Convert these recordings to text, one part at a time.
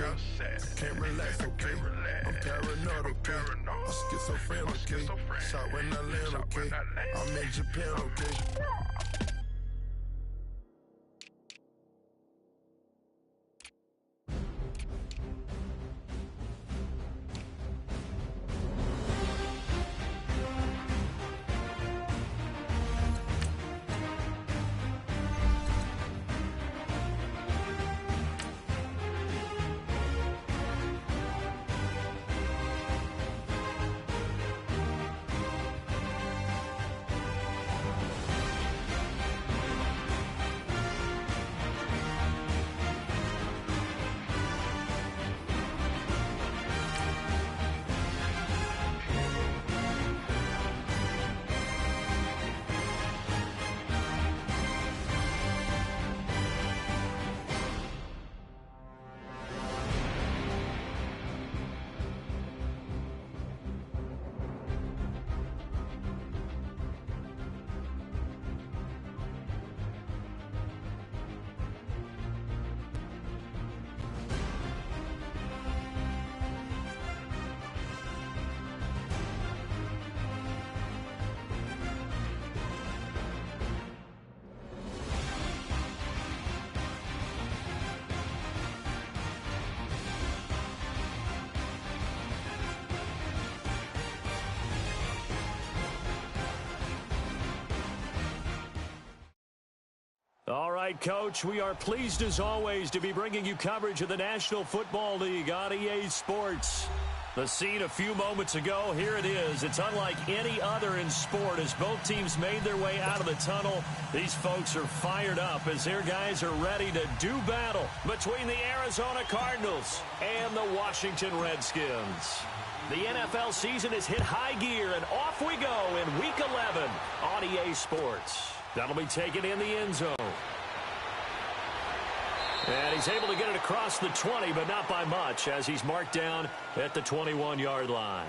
okay? Can't relax, okay? I'm paranoid, okay? I'm schizophrenic, okay? Shot when I land, okay? I'm in Japan, okay? All right, Coach, we are pleased as always to be bringing you coverage of the National Football League on EA Sports. The scene a few moments ago, here it is. It's unlike any other in sport as both teams made their way out of the tunnel. These folks are fired up as their guys are ready to do battle between the Arizona Cardinals and the Washington Redskins. The NFL season has hit high gear, and off we go in Week 11 on EA Sports. That'll be taken in the end zone. And he's able to get it across the 20, but not by much, as he's marked down at the 21-yard line.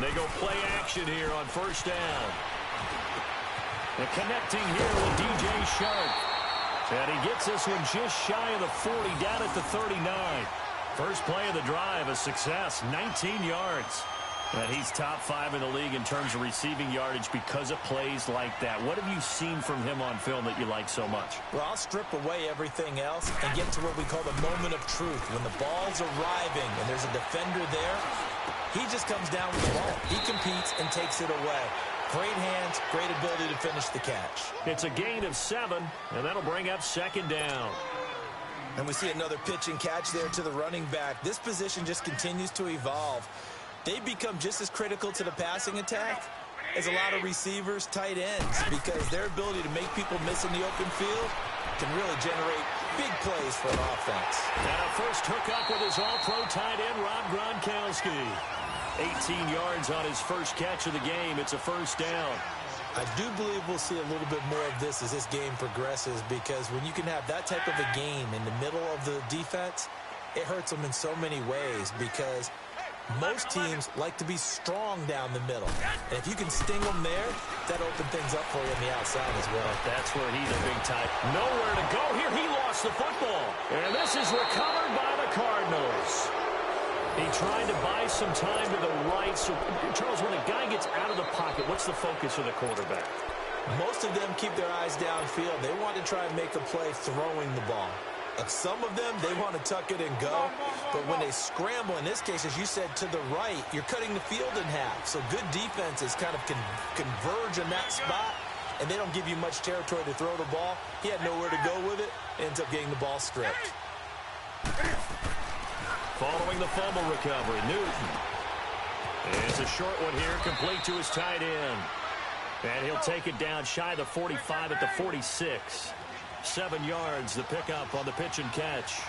They go play action here on first down. And connecting here with DJ Shark. And he gets this one just shy of the 40, down at the 39. First play of the drive, a success, 19 yards. And he's top 5 in the league in terms of receiving yardage because of plays like that. What have you seen from him on film that you like so much? Well, I'll strip away everything else and get to what we call the moment of truth. When the ball's arriving and there's a defender there, he just comes down with the ball. He competes and takes it away. Great hands, great ability to finish the catch. It's a gain of 7, and that'll bring up second down. And we see another pitch and catch there to the running back. This position just continues to evolve. They become just as critical to the passing attack as a lot of receivers, tight ends, because their ability to make people miss in the open field can really generate big plays for an offense. And a first hookup with his all-pro tight end, Rob Gronkowski. 18 yards on his first catch of the game. It's a first down. I do believe we'll see a little bit more of this as this game progresses, because when you can have that type of a game in the middle of the defense, it hurts them in so many ways, because most teams like to be strong down the middle. And if you can sting them there, that opens things up for you on the outside as well. That's where he's a big tight. Nowhere to go here. He lost the football. And this is recovered by the Cardinals. He tried to buy some time to the right. So, Charles, when a guy gets out of the pocket, what's the focus of the quarterback? Most of them keep their eyes downfield. They want to try and make a play throwing the ball. Some of them, they want to tuck it and go. But when they scramble, in this case, as you said, to the right, you're cutting the field in half. So good defenses kind of converge in that spot, and they don't give you much territory to throw the ball. He had nowhere to go with it. Ends up getting the ball stripped. Following the fumble recovery, Newton. It's a short one here, complete to his tight end. And he'll take it down shy of the 45 at the 46. 7 yards, the pickup on the pitch and catch.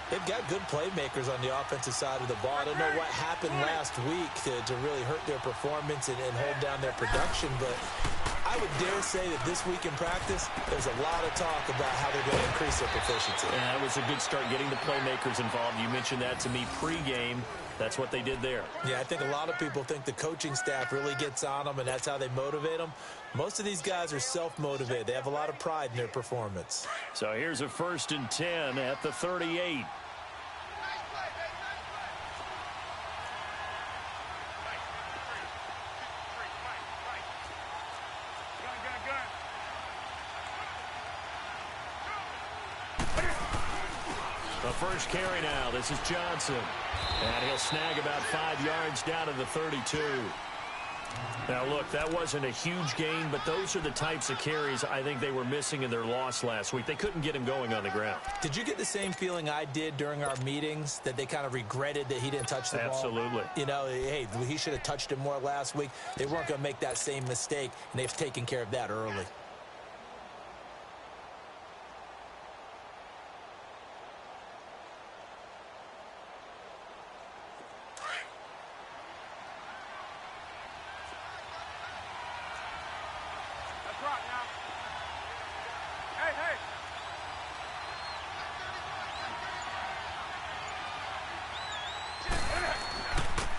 They've got good playmakers on the offensive side of the ball. I don't know what happened last week to really hurt their performance and hold down their production, but I would dare say that this week in practice, there's a lot of talk about how they're going to increase their proficiency. Yeah, that was a good start getting the playmakers involved. You mentioned that to me pregame. That's what they did there. Yeah, I think a lot of people think the coaching staff really gets on them, and that's how they motivate them. Most of these guys are self-motivated. They have a lot of pride in their performance. So here's a 1st and 10 at the 38. The first carry now. This is Johnson. And he'll snag about 5 yards down to the 32. Now, look, that wasn't a huge gain, but those are the types of carries I think they were missing in their loss last week. They couldn't get him going on the ground. Did you get the same feeling I did during our meetings, that they kind of regretted that he didn't touch the ball? Absolutely. You know, hey, he should have touched it more last week. They weren't going to make that same mistake, and they've taken care of that early.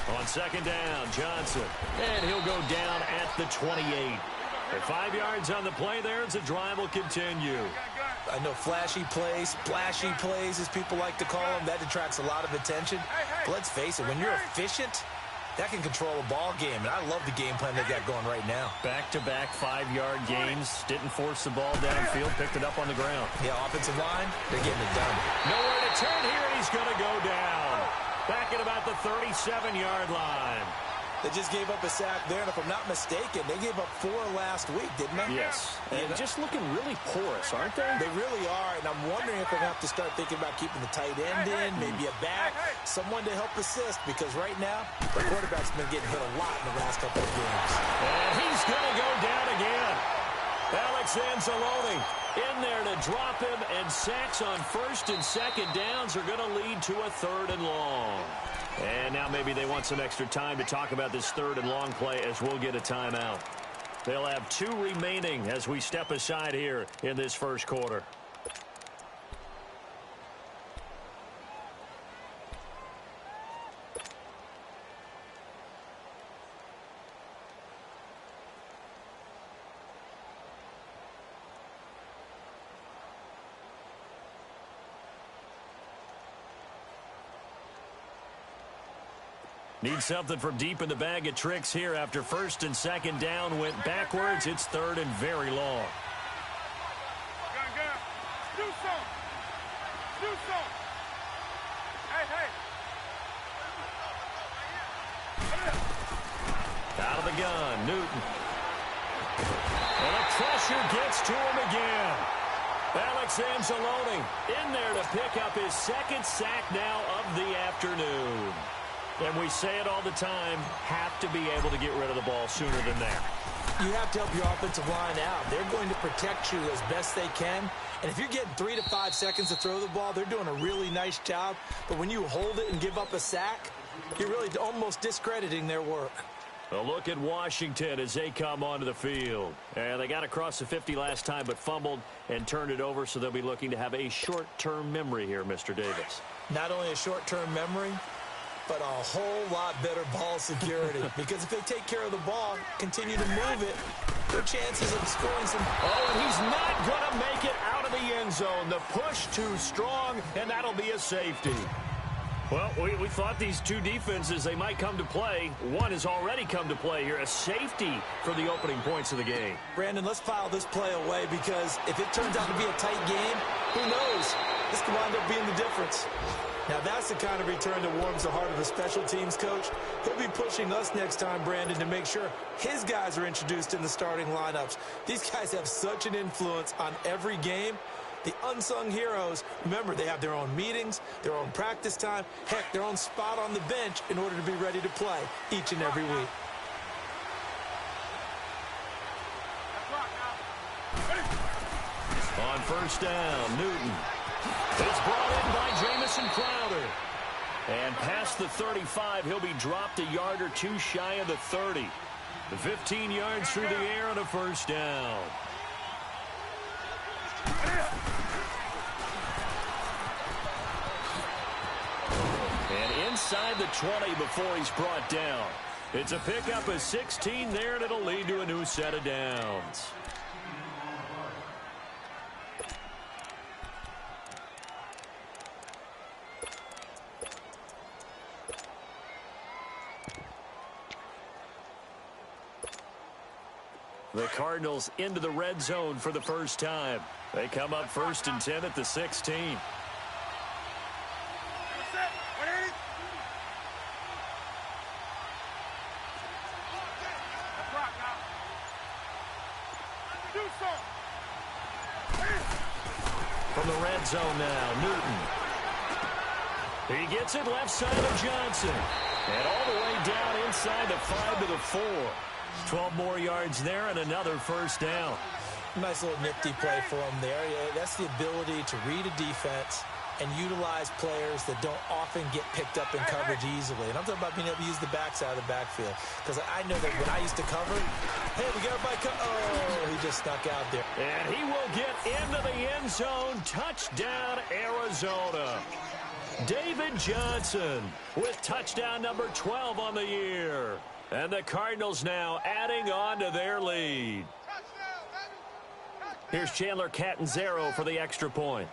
On 2nd down, Johnson. And he'll go down at the 28. At 5 yards on the play there, as the drive will continue. I know flashy plays, splashy plays, as people like to call them, that attracts a lot of attention. But let's face it, when you're efficient, that can control a ball game. And I love the game plan they got going right now. Back-to-back 5-yard gains. Didn't force the ball downfield. Picked it up on the ground. Yeah, offensive line, they're getting it done. Nowhere to turn here, and he's going to go down. Back at about the 37-yard line. They just gave up a sack there, and if I'm not mistaken, they gave up 4 last week, didn't they? Yes. And just looking really porous, aren't they? They really are, and I'm wondering if they're going to have to start thinking about keeping the tight end in, maybe a back, someone to help assist, because right now, the quarterback's been getting hit a lot in the last couple of games. And he's going to go down again. Alex Anzalone in there to drop him, and sacks on 1st and 2nd downs are going to lead to a 3rd and long. And now maybe they want some extra time to talk about this 3rd and long play, as we'll get a timeout. They'll have 2 remaining as we step aside here in this first quarter. Need something from deep in the bag of tricks here after 1st and 2nd down went backwards. It's 3rd and very long. Do some. Hey. Out of the gun, Newton. And the pressure gets to him again. Alex Anzalone in there to pick up his 2nd sack now of the afternoon. And we say it all the time, have to be able to get rid of the ball sooner than that. You have to help your offensive line out. They're going to protect you as best they can. And if you're getting 3 to 5 seconds to throw the ball, they're doing a really nice job. But when you hold it and give up a sack, you're really almost discrediting their work. A look at Washington as they come onto the field. And they got across the 50 last time, but fumbled and turned it over, so they'll be looking to have a short-term memory here, Mr. Davis. Not only a short-term memory, but a whole lot better ball security. Because if they take care of the ball, continue to move it, their chances of scoring some... Oh, and he's not going to make it out of the end zone. The push too strong, and that'll be a safety. Well, we thought these two defenses, they might come to play. One has already come to play here, a safety for the opening points of the game. Brandon, let's file this play away, because if it turns out to be a tight game, who knows? This could wind up being the difference. Now, that's the kind of return that warms the heart of a special teams coach. He'll be pushing us next time, Brandon, to make sure his guys are introduced in the starting lineups. These guys have such an influence on every game. The unsung heroes, remember, they have their own meetings, their own practice time, heck, their own spot on the bench in order to be ready to play each and every week. On first down, Newton. It's brought in by Jamison Crowder. And past the 35, he'll be dropped a yard or two shy of the 30. The 15 yards through the air and a first down. And inside the 20 before he's brought down. It's a pickup of 16 there, and it'll lead to a new set of downs. The Cardinals into the red zone for the first time. They come up 1st and 10 at the 16. From the red zone now, Newton. He gets it left side of Johnson. And all the way down inside the 5 to the 4. 12 more yards there and another first down. Nice little nifty play for him there. Yeah, that's the ability to read a defense and utilize players that don't often get picked up in coverage easily. And I'm talking about being able to use the backside of the backfield. Because I know that when I used to cover, hey, we got everybody oh, he just snuck out there. And he will get into the end zone. Touchdown, Arizona. David Johnson with touchdown number 12 on the year. And the Cardinals now adding on to their lead. Here's Chandler Catanzaro for the extra point.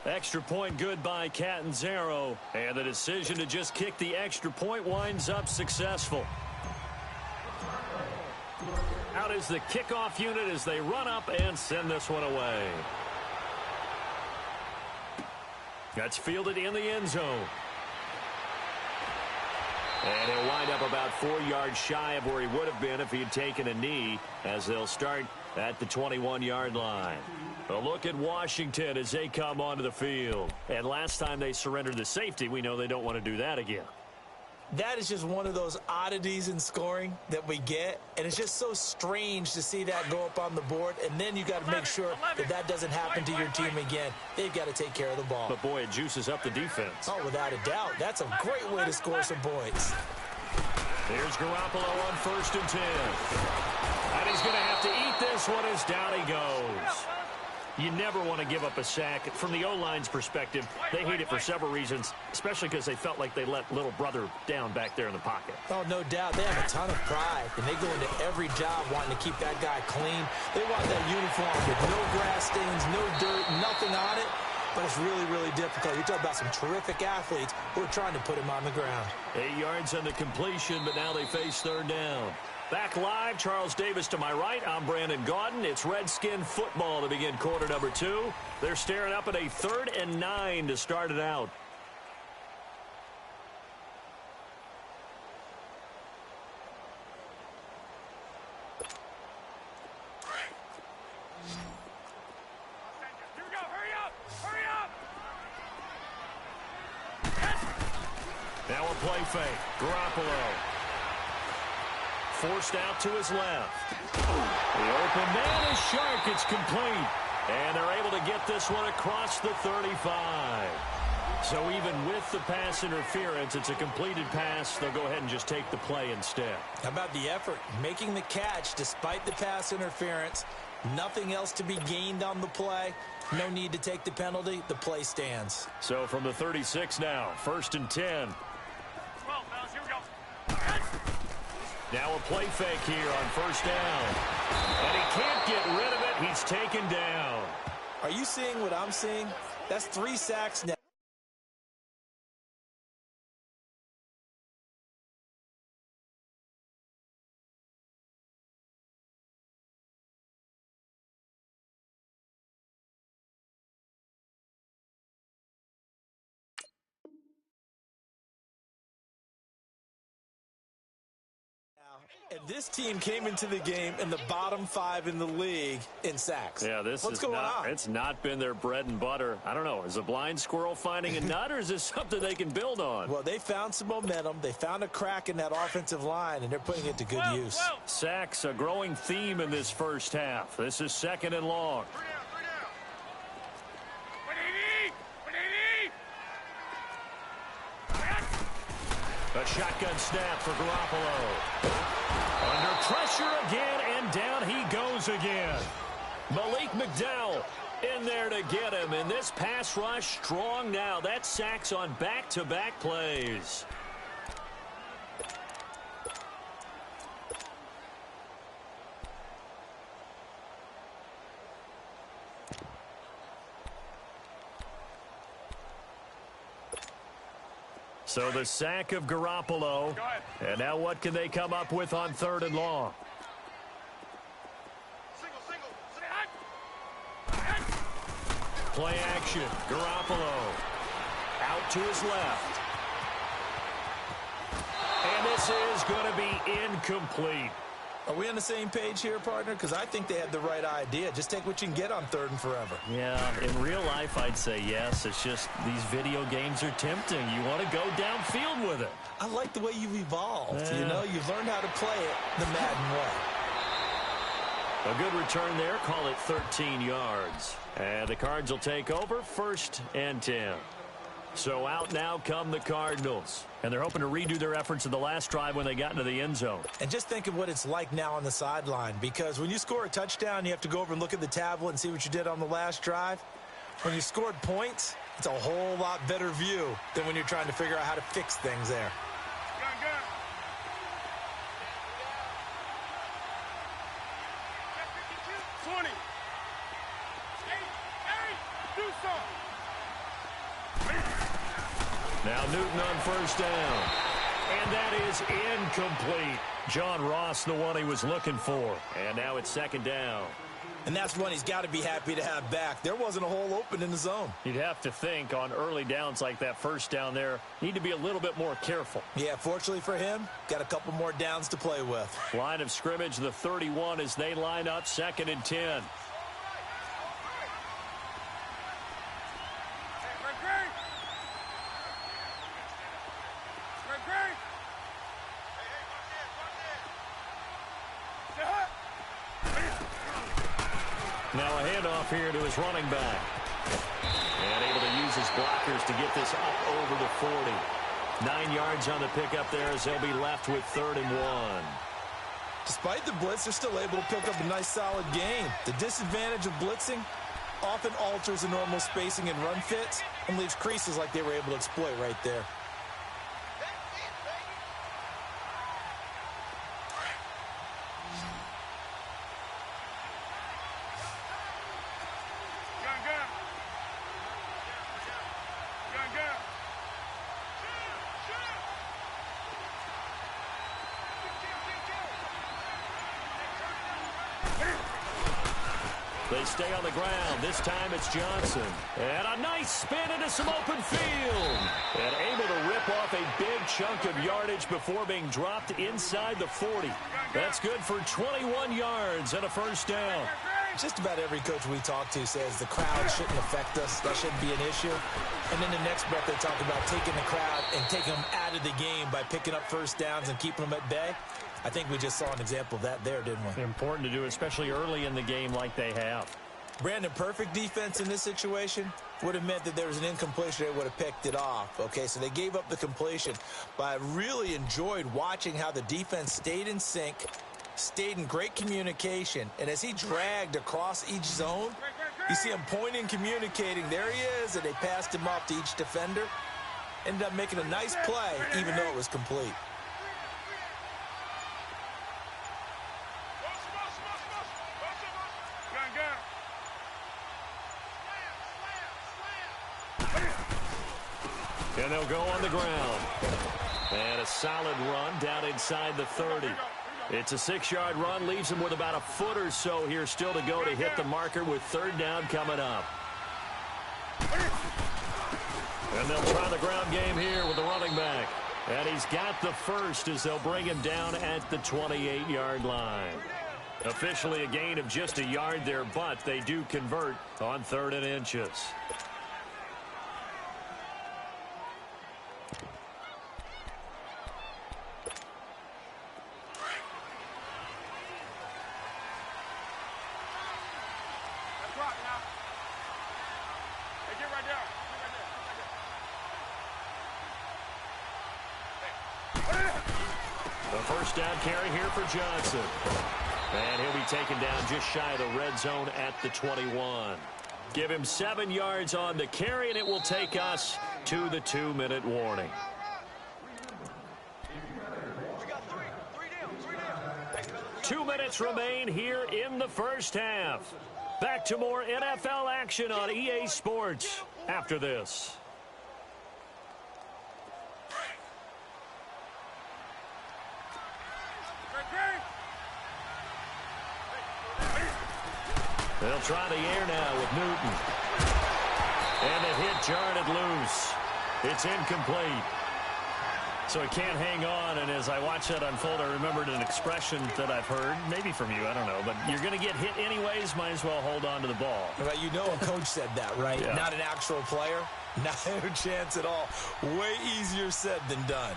Extra point good by Catanzaro. And the decision to just kick the extra point winds up successful. Out is the kickoff unit as they run up and send this one away. That's fielded in the end zone. And he'll wind up about 4 yards shy of where he would have been if he had taken a knee, as they'll start at the 21-yard line. A look at Washington as they come onto the field. And last time they surrendered the safety, we know they don't want to do that again. That is just one of those oddities in scoring that we get, and it's just so strange to see that go up on the board, and then you got to make sure that that doesn't happen to your team again. They've got to take care of the ball. But, boy, it juices up the defense. Oh, without a doubt. That's a great way to score some points. Here's Garoppolo on 1st and 10. And he's going to have to eat this one as down he goes. You never want to give up a sack. From the O-line's perspective, they hate it for several reasons, especially because they felt like they let little brother down back there in the pocket. Oh, no doubt. They have a ton of pride, and they go into every job wanting to keep that guy clean. They want that uniform with no grass stains, no dirt, nothing on it. But it's really, really difficult. You're talking about some terrific athletes who are trying to put him on the ground. 8 yards on the completion, but now they face 3rd down. Back live, Charles Davis to my right. I'm Brandon Gaudin. It's Redskin football to begin quarter number 2. They're staring up at a 3rd and 9 to start it out. Here we go. Hurry up. Hurry up. Now a play fake. Garoppolo. Forced out to his left. The open man is sharp. It's complete. And they're able to get this one across the 35. So even with the pass interference, it's a completed pass. They'll go ahead and just take the play instead. How about the effort? Making the catch despite the pass interference. Nothing else to be gained on the play. No need to take the penalty. The play stands. So from the 36 now, 1st and 10. 12, fellas. Here we go. Now a play fake here on 1st down. And he can't get rid of it. He's taken down. Are you seeing what I'm seeing? That's 3 sacks now. And this team came into the game in the bottom 5 in the league in sacks. Yeah, What's going on? It's not been their bread and butter. I don't know. Is a blind squirrel finding a nut, or is this something they can build on? Well, they found some momentum. They found a crack in that offensive line, and they're putting it to good use. Sacks, a growing theme in this first half. This is 2nd and long. A shotgun snap for Garoppolo. Under pressure again, and down he goes again. Malik McDowell in there to get him, and this pass rush strong now. That's sacks on back-to-back plays. So the sack of Garoppolo. And now what can they come up with on 3rd and long? Play action. Garoppolo out to his left. And this is going to be incomplete. Are we on the same page here, partner? Because I think they had the right idea. Just take what you can get on 3rd and forever. Yeah, in real life, I'd say yes. It's just these video games are tempting. You want to go downfield with it. I like the way you've evolved. You know, you've learned how to play it the Madden way. A good return there. Call it 13 yards. And the Cards will take over 1st and 10. So out now come the Cardinals. And they're hoping to redo their efforts in the last drive when they got into the end zone. And just think of what it's like now on the sideline. Because when you score a touchdown, you have to go over and look at the tablet and see what you did on the last drive. When you scored points, it's a whole lot better view than when you're trying to figure out how to fix things there. 20. Do something. Now Newton on 1st down. And that is incomplete. John Ross, the one he was looking for. And now it's 2nd down. And that's one he's got to be happy to have back. There wasn't a hole open in the zone. You'd have to think on early downs like that 1st down there, need to be a little bit more careful. Yeah, fortunately for him, got a couple more downs to play with. Line of scrimmage, the 31 as they line up 2nd and 10. Now a handoff here to his running back. And able to use his blockers to get this up over the 40. 9 yards on the pickup there as they'll be left with 3rd and 1. Despite the blitz, they're still able to pick up a nice solid gain. The disadvantage of blitzing often alters the normal spacing and run fits and leaves creases like they were able to exploit right there. They stay on the ground. This time it's Johnson. And a nice spin into some open field. And able to rip off a big chunk of yardage before being dropped inside the 40. That's good for 21 yards and a 1st down. Just about every coach we talk to says the crowd shouldn't affect us. That shouldn't be an issue. And then the next breath they talk about taking the crowd and taking them out of the game by picking up 1st downs and keeping them at bay. I think we just saw an example of that there, didn't we? Important to do, especially early in the game like they have. Brandon, perfect defense in this situation would have meant that there was an incompletion. They would have picked it off. Okay, so they gave up the completion. But I really enjoyed watching how the defense stayed in sync, stayed in great communication. And as he dragged across each zone, you see him pointing, communicating. There he is, and they passed him off to each defender. Ended up making a nice play, even though it was complete. And they'll go on the ground. And a solid run down inside the 30. It's a 6-yard run, leaves him with about a foot or so here still to go to hit the marker with 3rd down coming up. And they'll try the ground game here with the running back. And he's got the first as they'll bring him down at the 28-yard line. Officially a gain of just a yard there, but they do convert on 3rd and inches. Let's rock now. Hey, get right there. The first down carry here for Johnson. And he'll be taken down just shy of the red zone at the 21. Give him 7 yards on the carry, and it will take us to the 2-minute warning. We got three down. 2 minutes remain here in the first half. Back to more NFL action on EA Sports after this. They'll try the air now with Newton. And the hit jarred it loose. It's incomplete. So he can't hang on, and as I watch that unfold, I remembered an expression that I've heard, maybe from you, I don't know, but you're going to get hit anyways, might as well hold on to the ball. Right, you know a coach said that, right? Yeah. Not an actual player. Not a chance at all. Way easier said than done.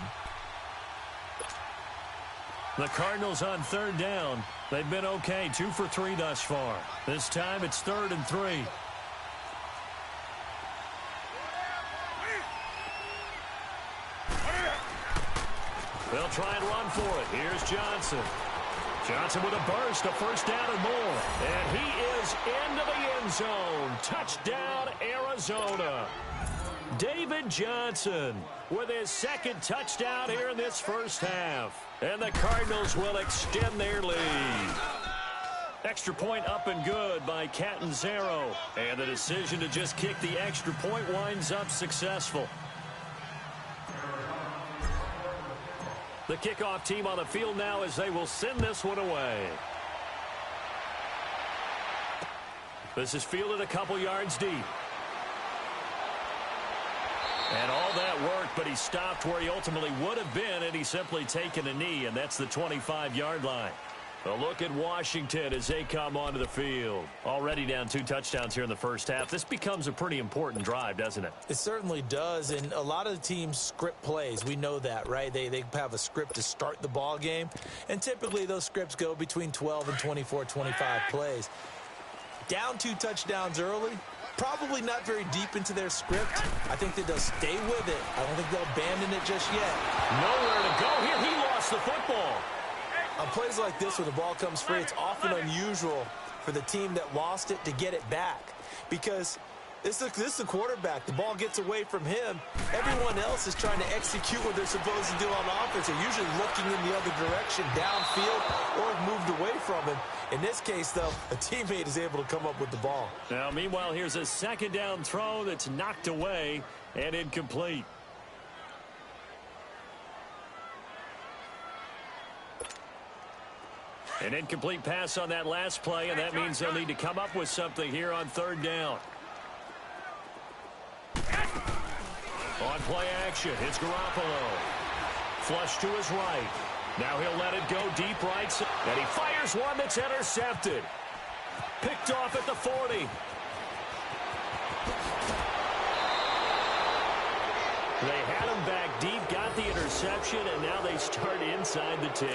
The Cardinals on 3rd down. They've been okay, 2 for 3 thus far. This time it's 3rd and 3. They'll try and run for it. Here's Johnson. Johnson with a burst, a first down and more. And he is into the end zone. Touchdown, Arizona. David Johnson with his 2nd touchdown here in this first half. And the Cardinals will extend their lead. Extra point up and good by Catanzaro. And the decision to just kick the extra point winds up successful. The kickoff team on the field now as they will send this one away. This is fielded a couple yards deep. And all that worked, but he stopped where he ultimately would have been had he simply taken a knee, and that's the 25-yard line. A look at Washington as they come onto the field. Already down 2 touchdowns here in the first half. This becomes a pretty important drive, doesn't it? It certainly does, and a lot of the teams script plays. We know that, right? They have a script to start the ball game, and typically those scripts go between 12 and 24, 25 plays. Down 2 touchdowns early, probably not very deep into their script. I think that they'll stay with it. I don't think they'll abandon it just yet. Nowhere to go here. He lost the football. On plays like this where the ball comes free, it's often unusual for the team that lost it to get it back. Because this is the quarterback. The ball gets away from him. Everyone else is trying to execute what they're supposed to do on offense. They're usually looking in the other direction, downfield, or have moved away from him. In this case, though, a teammate is able to come up with the ball. Now, meanwhile, here's a 2nd down throw that's knocked away and incomplete. An incomplete pass on that last play, and that means they'll need to come up with something here on 3rd down. On play action, it's Garoppolo. Flush to his right. Now he'll let it go deep right side. And he fires one that's intercepted. Picked off at the 40. They had him back deep, got the interception, and now they start inside the 10.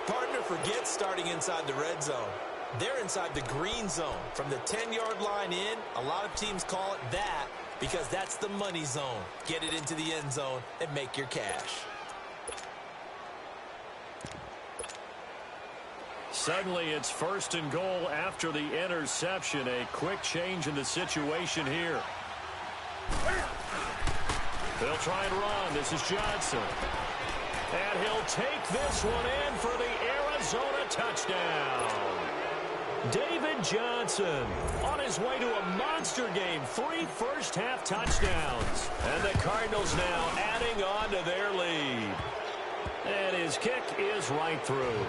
Partner forgets starting inside the red zone. They're inside the green zone. From the 10-yard line in, a lot of teams call it that because that's the money zone. Get it into the end zone and make your cash. Suddenly it's 1st and goal after the interception. A quick change in the situation here. They'll try and run. This is Johnson. And he'll take this one in for the Arizona touchdown. David Johnson on his way to a monster game. 3 first-half touchdowns. And the Cardinals now adding on to their lead. And his kick is right through.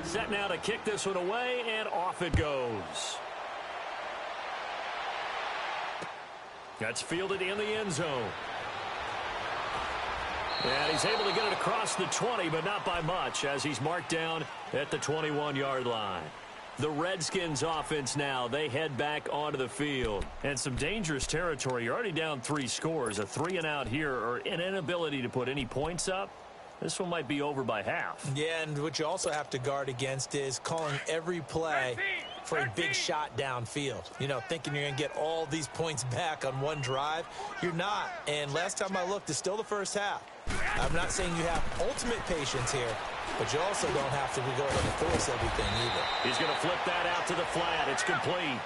Set now to kick this one away, and off it goes. That's fielded in the end zone. And he's able to get it across the 20, but not by much, as he's marked down at the 21-yard line. The Redskins offense now, they head back onto the field. And some dangerous territory. You're already down 3 scores. A 3-and-out here, or an inability to put any points up. This one might be over by half. Yeah, and what you also have to guard against is calling every play for a big shot downfield. You know, thinking you're going to get all these points back on one drive. You're not. And last time I looked, it's still the first half. I'm not saying you have ultimate patience here, but you also don't have to go ahead and force everything either. He's going to flip that out to the flat. It's complete.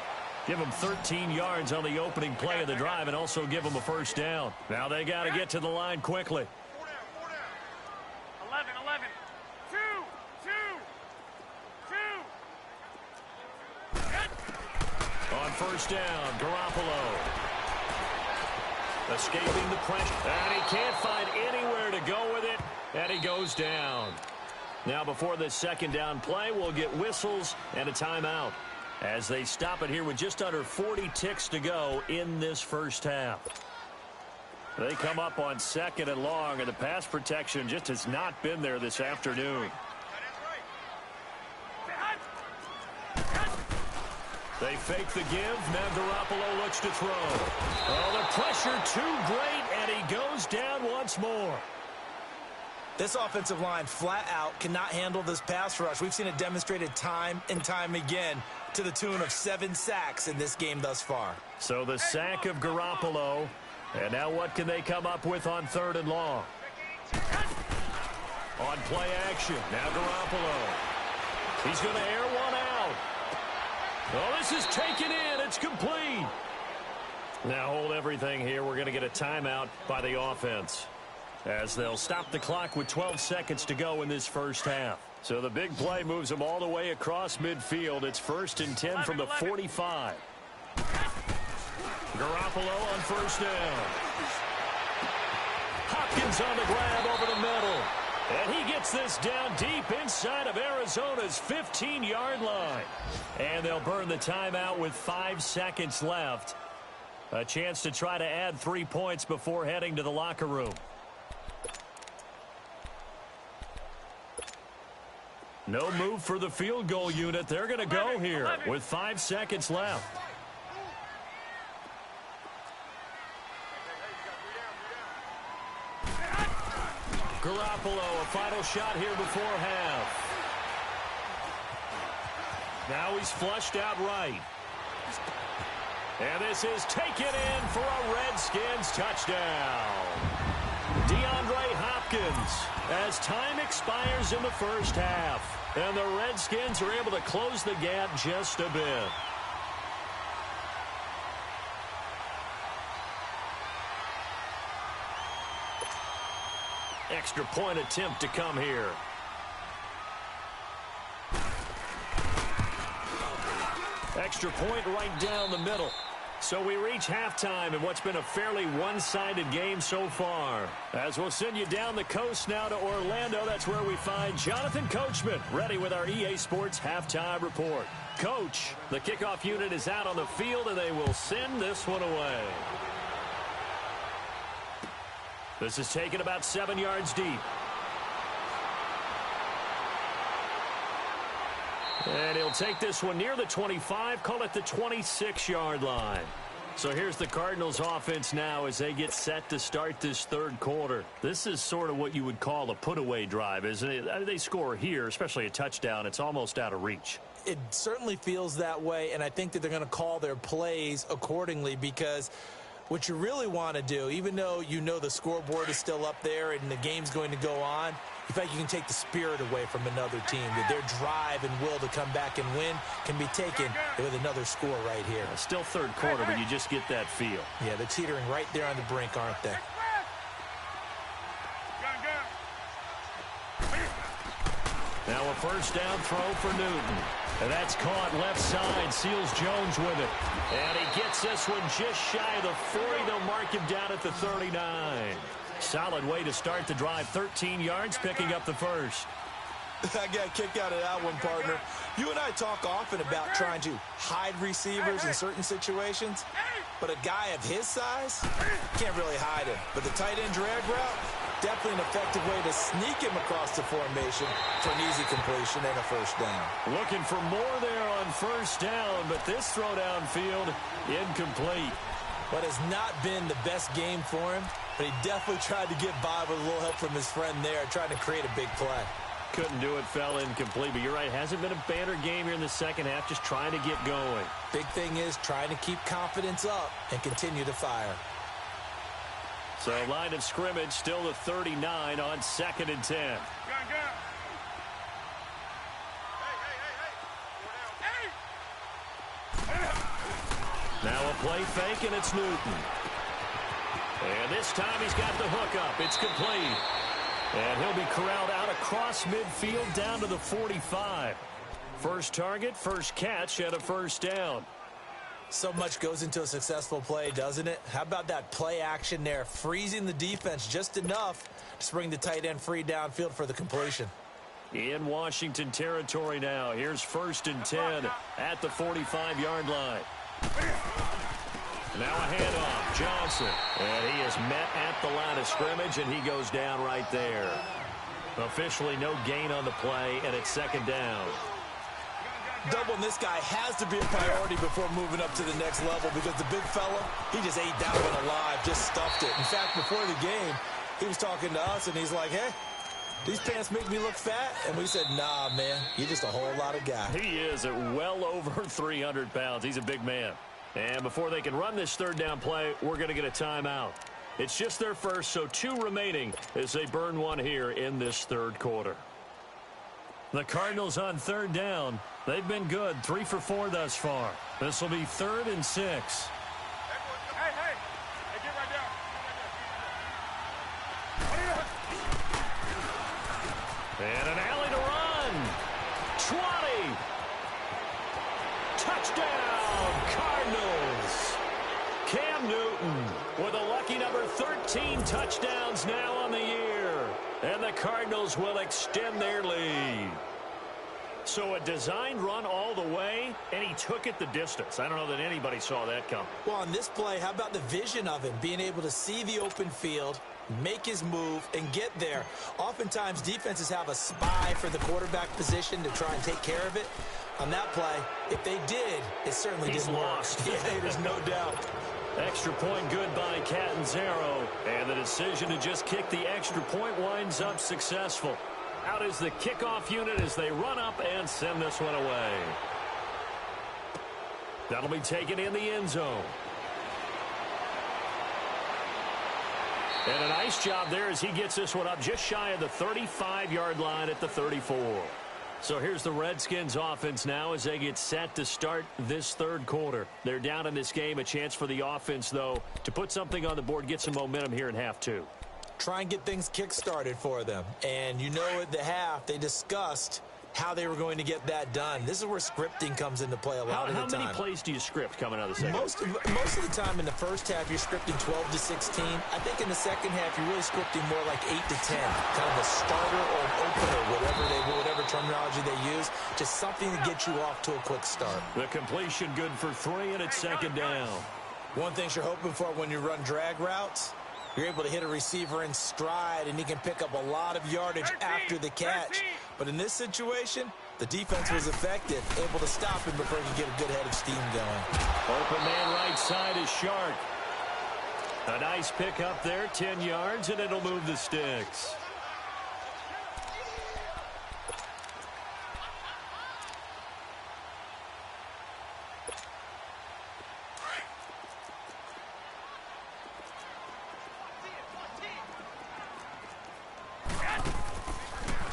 Give him 13 yards on the opening play of the drive and also give him a first down. Now they got to get to the line quickly. 11, 11. 2, 2, 2. On first down, Garoppolo. Escaping the pressure. And he can't find anywhere to go with it. And he goes down. Now before this second down play, we'll get whistles and a timeout as they stop it here with just under 40 ticks to go in this first half. They come up on 2nd and long, and the pass protection just has not been there this afternoon. They fake the give. Now Garoppolo looks to throw. Oh, the pressure too great, and he goes down once more. This offensive line flat out cannot handle this pass rush. We've seen it demonstrated time and time again to the tune of 7 sacks in this game thus far. So the sack of Garoppolo. And now what can they come up with on 3rd and long? On play action. Now Garoppolo. He's going to air one out. Oh, this is taken in. It's complete. Now hold everything here. We're going to get a timeout by the offense, as they'll stop the clock with 12 seconds to go in this first half. So the big play moves them all the way across midfield. It's 1st and 10 from the 45. Garoppolo on first down. Hopkins on the grab over the middle. And he gets this down deep inside of Arizona's 15-yard line. And they'll burn the timeout with 5 seconds left. A chance to try to add 3 points before heading to the locker room. No move for the field goal unit. They're going to go here with 5 seconds left. Garoppolo, a final shot here before half. Now he's flushed out right. And this is taken in for a Redskins touchdown. DeAndre Hopkins, as time expires in the first half. And the Redskins are able to close the gap just a bit. Extra point attempt to come here. Extra point right down the middle. So we reach halftime in what's been a fairly one-sided game so far. As we'll send you down the coast now to Orlando, that's where we find Jonathan Coachman, ready with our EA Sports Halftime Report. Coach, the kickoff unit is out on the field, and they will send this one away. This is taken about 7 yards deep. And he'll take this one near the 25, call it the 26-yard line. So here's the Cardinals offense now as they get set to start this third quarter. This is sort of what you would call a put-away drive, isn't it? I mean, they score here, especially a touchdown. It's almost out of reach. It certainly feels that way, and I think that they're going to call their plays accordingly, because what you really want to do, even though you know the scoreboard is still up there and the game's going to go on, in fact, you can take the spirit away from another team. That their drive and will to come back and win can be taken with another score right here. Still third quarter, but you just get that feel. Yeah, they're teetering right there on the brink, aren't they? Now a first down throw for Newton. And that's caught left side. Seals Jones with it. And he gets this one just shy of the 40. They'll mark him down at the 39. Solid way to start the drive. 13 yards, picking up the first. I got a kick out of that one, partner. You and I talk often about trying to hide receivers in certain situations, but a guy of his size can't really hide him. But the tight end drag route, definitely an effective way to sneak him across the formation for an easy completion and a first down. Looking for more there on first down, but this throw downfield incomplete. But it's not been the best game for him, but he definitely tried to get by with a little help from his friend there, trying to create a big play. Couldn't do it, fell incomplete, but you're right, hasn't been a banner game here in the second half, just trying to get going. Big thing is trying to keep confidence up and continue to fire. So line of scrimmage still the 39 on 2nd and 10. Gun. Hey. Now a play fake, and it's Newton. And this time he's got the hook up. It's complete. And he'll be corralled out across midfield down to the 45. First target, first catch, and a first down. So much goes into a successful play, doesn't it? How about that play action there, freezing the defense just enough to bring the tight end free downfield for the completion. In Washington territory now. Here's 1st and 10 at the 45-yard line. Now a handoff, Johnson. And he is met at the line of scrimmage, and he goes down right there. Officially no gain on the play, and it's 2nd down. Doubling this guy has to be a priority before moving up to the next level because the big fella, he just ate that one alive, just stuffed it. In fact, before the game, he was talking to us, and he's like, hey, these pants make me look fat? And we said, nah, man, you're just a whole lot of guy. He is at well over 300 pounds. He's a big man. And before they can run this 3rd down play, we're going to get a timeout. It's just their first, so 2 remaining as they burn one here in this 3rd quarter. The Cardinals on 3rd down. They've been good, 3 for 4 thus far. This will be 3rd and 6. Hey, get right down. And an alley to run. 20. Touchdown, Cardinals. Cam Newton with a lucky number 13 touchdowns now on the year. And the Cardinals will extend their lead. So a designed run all the way, and he took it the distance. I don't know that anybody saw that come. Well, on this play, how about the vision of him, being able to see the open field, make his move, and get there. Oftentimes, defenses have a spy for the quarterback position to try and take care of it. On that play, if they did, it certainly didn't work. Yeah, there's no doubt. Extra point good by Catanzaro. And the decision to just kick the extra point winds up successful. Out is the kickoff unit as they run up and send this one away. That'll be taken in the end zone. And a nice job there as he gets this one up just shy of the 35-yard line at the 34. So here's the Redskins offense now as they get set to start this 3rd quarter. They're down in this game. A chance for the offense, though, to put something on the board, get some momentum here in half 2. Try and get things kick-started for them. And you know at the half, they discussed how they were going to get that done. This is where scripting comes into play a lot of the time. How many plays do you script coming out of the second? Most of the time in the first half, you're scripting 12 to 16. I think in the second half, you're really scripting more like 8 to 10. Kind of a starter or an opener, whatever terminology they use. Just something to get you off to a quick start. The completion good for 3, and it's 2nd down. One thing you're hoping for when you run drag routes, you're able to hit a receiver in stride, and he can pick up a lot of yardage after the catch. But in this situation, the defense was effective, able to stop him before he could get a good head of steam going. Open man right side is Shark. A nice pick up there, 10 yards, and it'll move the sticks.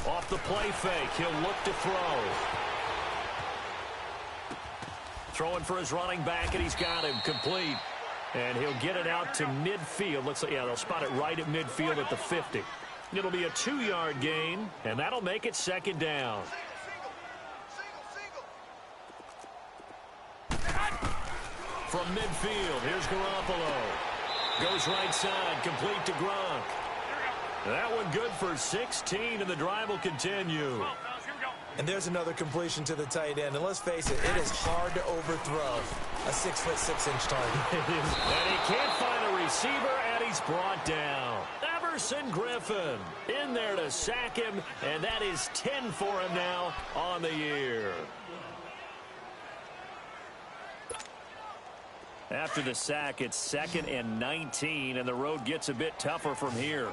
Off the play fake, he'll look to throw. Throwing for his running back, and he's got him complete. And he'll get it out to midfield. Looks like, yeah, they'll spot it right at midfield at the 50. It'll be a 2-yard gain, and that'll make it 2nd down. From midfield, here's Garoppolo. Goes right side, complete to Gronk. That one good for 16, and the drive will continue. And there's another completion to the tight end. And let's face it, it is hard to overthrow a 6'6" target. And he can't find a receiver, and he's brought down. Everson Griffin in there to sack him, and that is 10 for him now on the year. After the sack, it's 2nd and 19, and the road gets a bit tougher from here.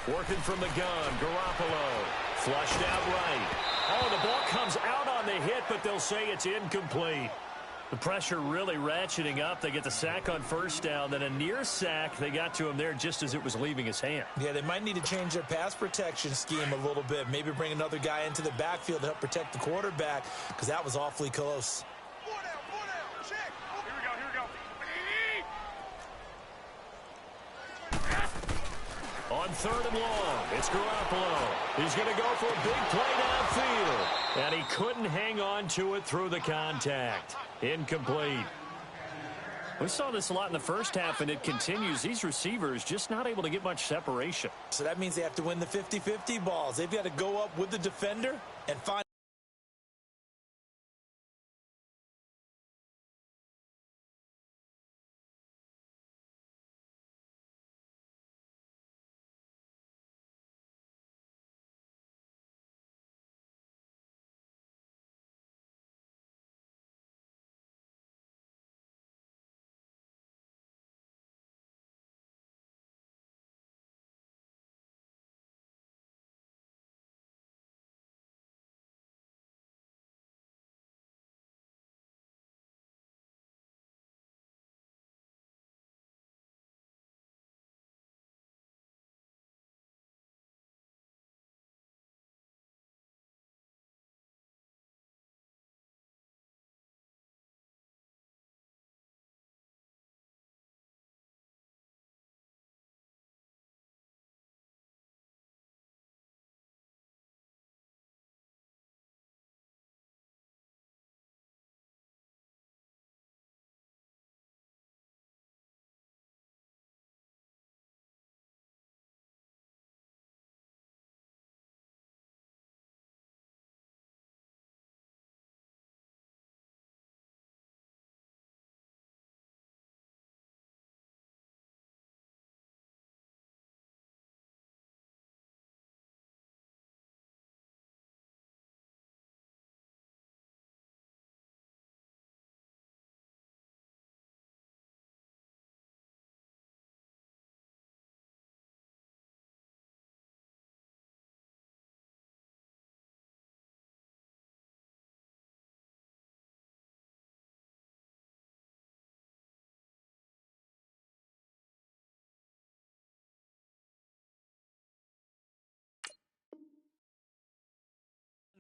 Working from the gun, Garoppolo. Flushed out right. Oh, the ball comes out on the hit, but they'll say it's incomplete. The pressure really ratcheting up. They get the sack on first down, then a near sack. They got to him there just as it was leaving his hand. Yeah, they might need to change their pass protection scheme a little bit. Maybe bring another guy into the backfield to help protect the quarterback, because that was awfully close. On 3rd and long, it's Garoppolo. He's going to go for a big play downfield. And he couldn't hang on to it through the contact. Incomplete. We saw this a lot in the first half, and it continues. These receivers just not able to get much separation. So that means they have to win the 50-50 balls. They've got to go up with the defender and find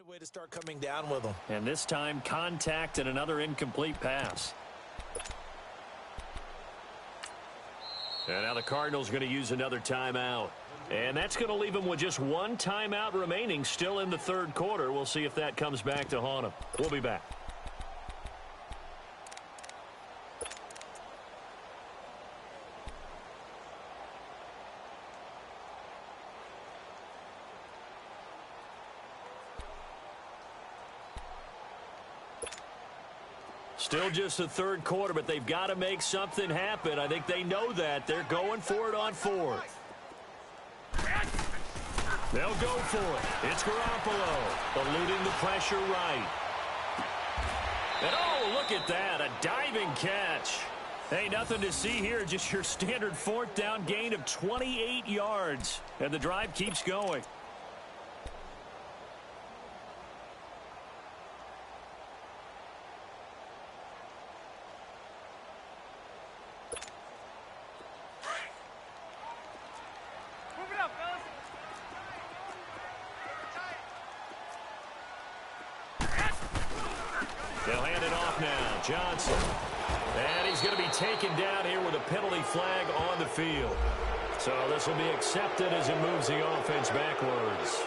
a way to start coming down with them. And this time, contact and another incomplete pass. And now the Cardinals going to use another timeout. And that's going to leave them with just one timeout remaining still in the 3rd quarter. We'll see if that comes back to haunt them. We'll be back. Still just the 3rd quarter, but they've got to make something happen. I think they know that. They're going for it on 4th. They'll go for it. It's Garoppolo eluding the pressure right. And oh, look at that, a diving catch. Hey, nothing to see here, just your standard 4th down gain of 28 yards. And the drive keeps going. They'll hand it off now. Johnson. And he's going to be taken down here with a penalty flag on the field. So this will be accepted as it moves the offense backwards.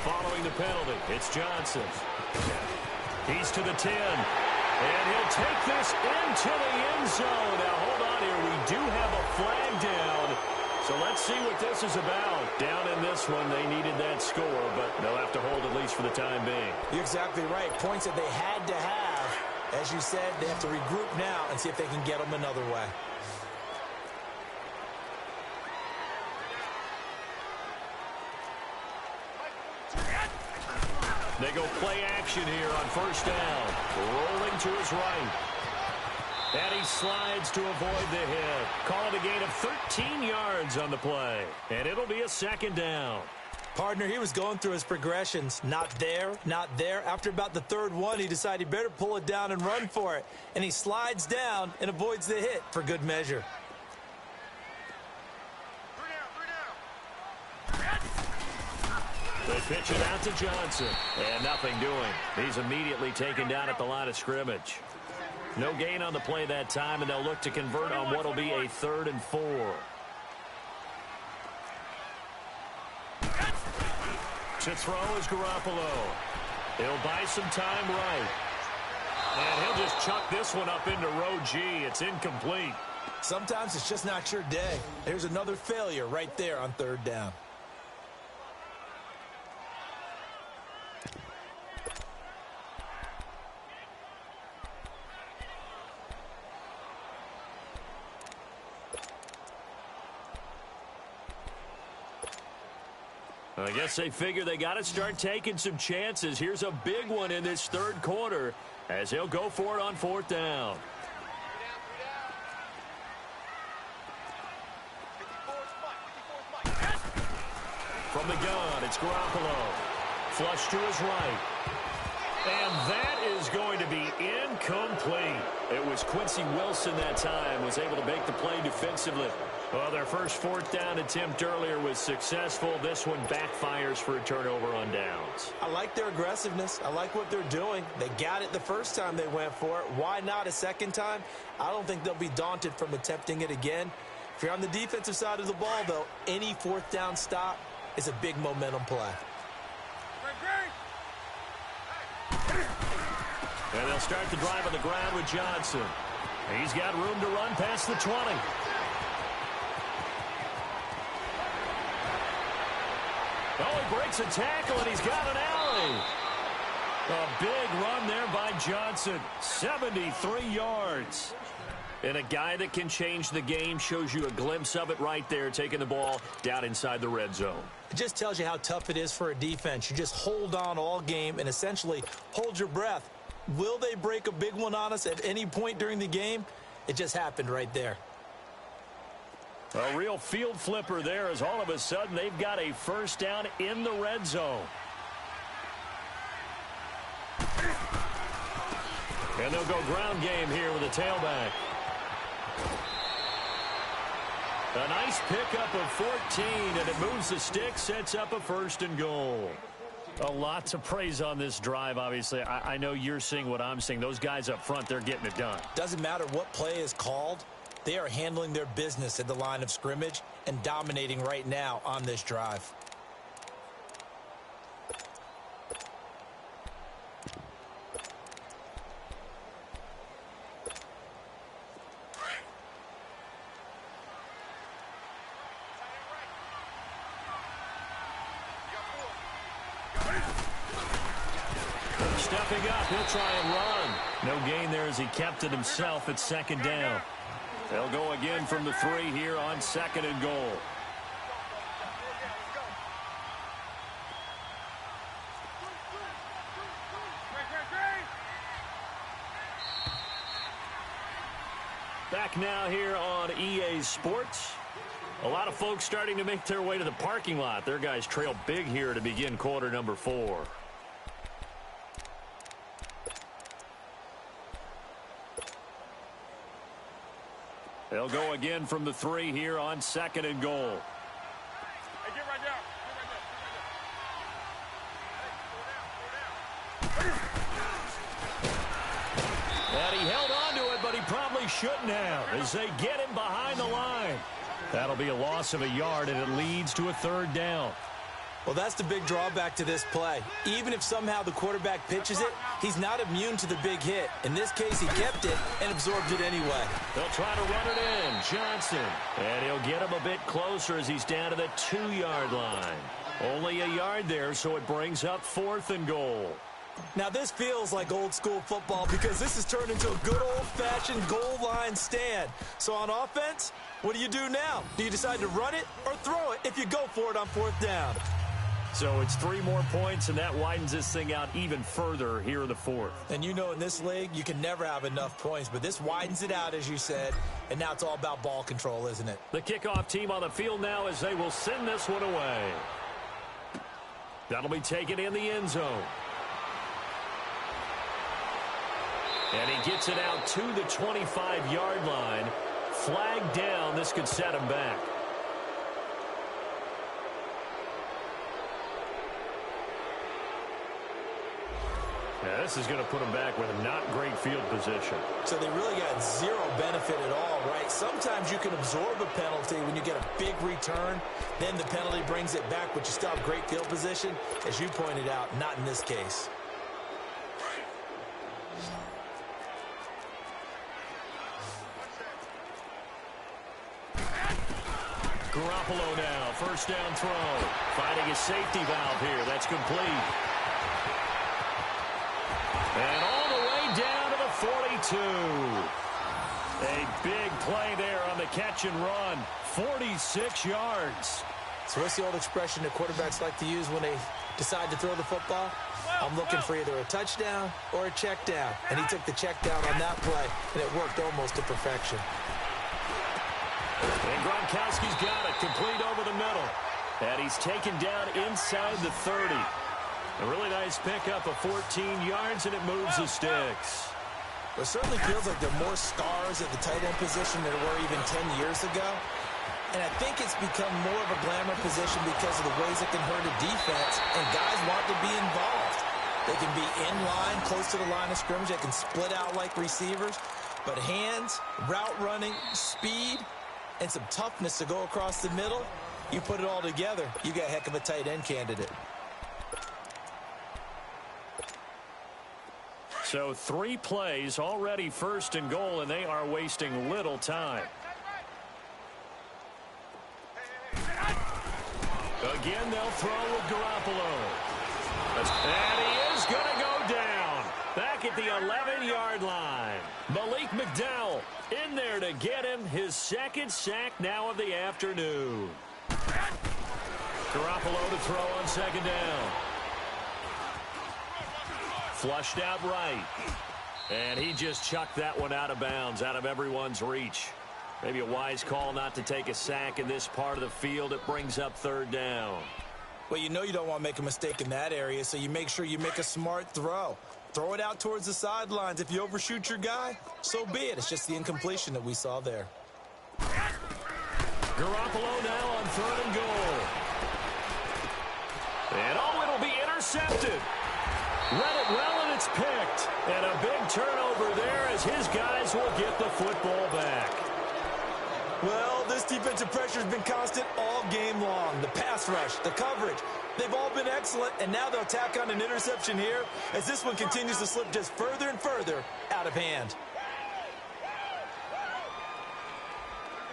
Following the penalty, it's Johnson. He's to the 10. And he'll take this into the end zone. Now, hold on here. We do have a flag down. So let's see what this is about. Down in this one, they needed that score, but they'll have to hold at least for the time being. You're exactly right. Points that they had to have. As you said, they have to regroup now and see if they can get them another way. They go play action here on first down. Rolling to his right. And he slides to avoid the hit. Call it a gain of 13 yards on the play. And it'll be a second down. Partner, he was going through his progressions. Not there, not there. After about the third one, he decided he better pull it down and run for it. And he slides down and avoids the hit for good measure. They pitch it out to Johnson. And nothing doing. He's immediately taken down at the line of scrimmage. No gain on the play that time, and they'll look to convert on what will be a 3rd and 4. To throw is Garoppolo. He'll buy some time right. And he'll just chuck this one up into row G. It's incomplete. Sometimes it's just not your day. There's another failure right there on 3rd down. I guess they figure they got to start taking some chances. Here's a big one in this 3rd quarter as he'll go for it on 4th down. From the gun, it's Garoppolo. Flush to his right. And that is going to be incomplete. It was Quincy Wilson that time, was able to make the play defensively. Well, their first 4th down attempt earlier was successful. This one backfires for a turnover on downs. I like their aggressiveness. I like what they're doing. They got it the first time they went for it. Why not a second time? I don't think they'll be daunted from attempting it again. If you're on the defensive side of the ball, though, any 4th down stop is a big momentum play. And they'll start the drive on the ground with Johnson. He's got room to run past the 20. Oh, he breaks a tackle, and he's got an alley. A big run there by Johnson. 73 yards. And a guy that can change the game, shows you a glimpse of it right there, taking the ball down inside the red zone. It just tells you how tough it is for a defense. You just hold on all game and essentially hold your breath. Will they break a big one on us at any point during the game? It just happened right there. A real field flipper there, as all of a sudden they've got a first down in the red zone. And they'll go ground game here with a tailback. A nice pickup of 14, and it moves the stick, sets up a 1st and goal. A lot to praise on this drive, obviously. I know you're seeing what I'm seeing. Those guys up front, they're getting it done. Doesn't matter what play is called. They are handling their business at the line of scrimmage and dominating right now on this drive. Stepping up, he'll try and run. No gain there as he kept it himself at 2nd down. They'll go again from the 3 here on 2nd and goal. Back now here on EA Sports. A lot of folks starting to make their way to the parking lot. Their guys trail big here to begin quarter number 4. They'll go again from the 3 here on 2nd and goal. Hey, get right down. Get right down. And he held on to it, but he probably shouldn't have as they get him behind the line. That'll be a loss of a yard, and it leads to a 3rd down. Well, that's the big drawback to this play. Even if somehow the quarterback pitches it, he's not immune to the big hit. In this case, he kept it and absorbed it anyway. They'll try to run it in. Johnson. And he'll get him a bit closer as he's down to the 2-yard line. Only a yard there, so it brings up 4th and goal. Now, this feels like old-school football because this has turned into a good old-fashioned goal line stand. So on offense, what do you do now? Do you decide to run it or throw it if you go for it on 4th down? So it's 3 more points, and that widens this thing out even further here in the 4th. And you know in this league, you can never have enough points, but this widens it out, as you said, and now it's all about ball control, isn't it? The kickoff team on the field now as they will send this one away. That'll be taken in the end zone. And he gets it out to the 25-yard line. Flag down. This could set him back. Now, this is going to put him back with a not great field position. So they really got zero benefit at all, right? Sometimes you can absorb a penalty when you get a big return. Then the penalty brings it back, but you still have great field position. As you pointed out, not in this case. Garoppolo now, 1st down throw. Finding a safety valve here. That's complete. And all the way down to the 42. A big play there on the catch and run. 46 yards. So what's the old expression that quarterbacks like to use when they decide to throw the football? I'm looking for either a touchdown or a check down. And he took the check down on that play, and it worked almost to perfection. And Gronkowski's got it, complete over the middle. And he's taken down inside the 30. A really nice pickup of 14 yards, and it moves the sticks. It certainly feels like there are more stars at the tight end position than there were even 10 years ago. And I think it's become more of a glamour position because of the ways it can hurt a defense, and guys want to be involved. They can be in line, close to the line of scrimmage. They can split out like receivers. But hands, route running, speed, and some toughness to go across the middle, you put it all together, you got a heck of a tight end candidate. So 3 plays already 1st and goal, and they are wasting little time. Again, they'll throw with Garoppolo. And he is going to go down. Back at the 11-yard line. Malik McDowell in there to get him his 2nd sack now of the afternoon. Garoppolo to throw on 2nd down. Flushed out right. And he just chucked that one out of bounds, out of everyone's reach. Maybe a wise call not to take a sack in this part of the field. It brings up 3rd down. Well, you know you don't want to make a mistake in that area, so you make sure you make a smart throw. Throw it out towards the sidelines. If you overshoot your guy, so be it. It's just the incompletion that we saw there. Garoppolo now on 3rd and goal. And it'll be intercepted. Read it well, and it's picked. And a big turnover there as his guys will get the football back. Well, this defensive pressure has been constant all game long. The pass rush, the coverage, they've all been excellent, and now they'll tack on an interception here as this one continues to slip just further and further out of hand.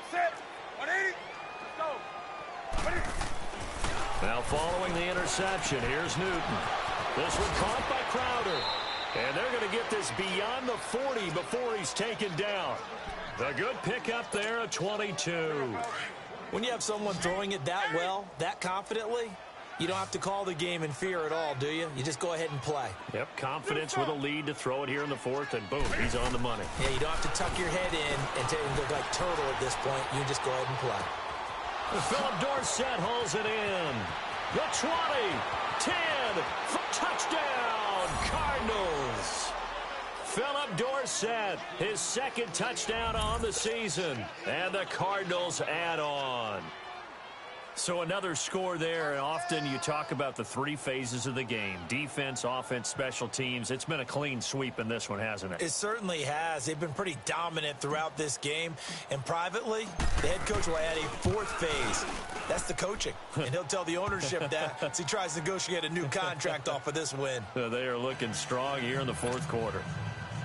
Set. 180. Let's go. Now following the interception, here's Newton. This one caught by Crowder. And they're going to get this beyond the 40 before he's taken down. The good pickup there at 22. When you have someone throwing it that well, that confidently, you don't have to call the game in fear at all, do you? You just go ahead and play. Yep, confidence with a lead to throw it here in the 4th, and boom, he's on the money. Yeah, you don't have to tuck your head in and go like turtle at this point. You just go ahead and play. Philip Dorsett hauls it in. The 20, 10, for touchdown, Cardinals. Philip Dorsett, his second touchdown on the season. And the Cardinals add on. So another score there, and often you talk about the three phases of the game: defense, offense, special teams. It's been a clean sweep in this one, hasn't it? It certainly has. They've been pretty dominant throughout this game. And privately, the head coach will add a fourth phase. That's the coaching. And he'll tell the ownership that as he tries to negotiate a new contract off of this win. They are looking strong here in the fourth quarter.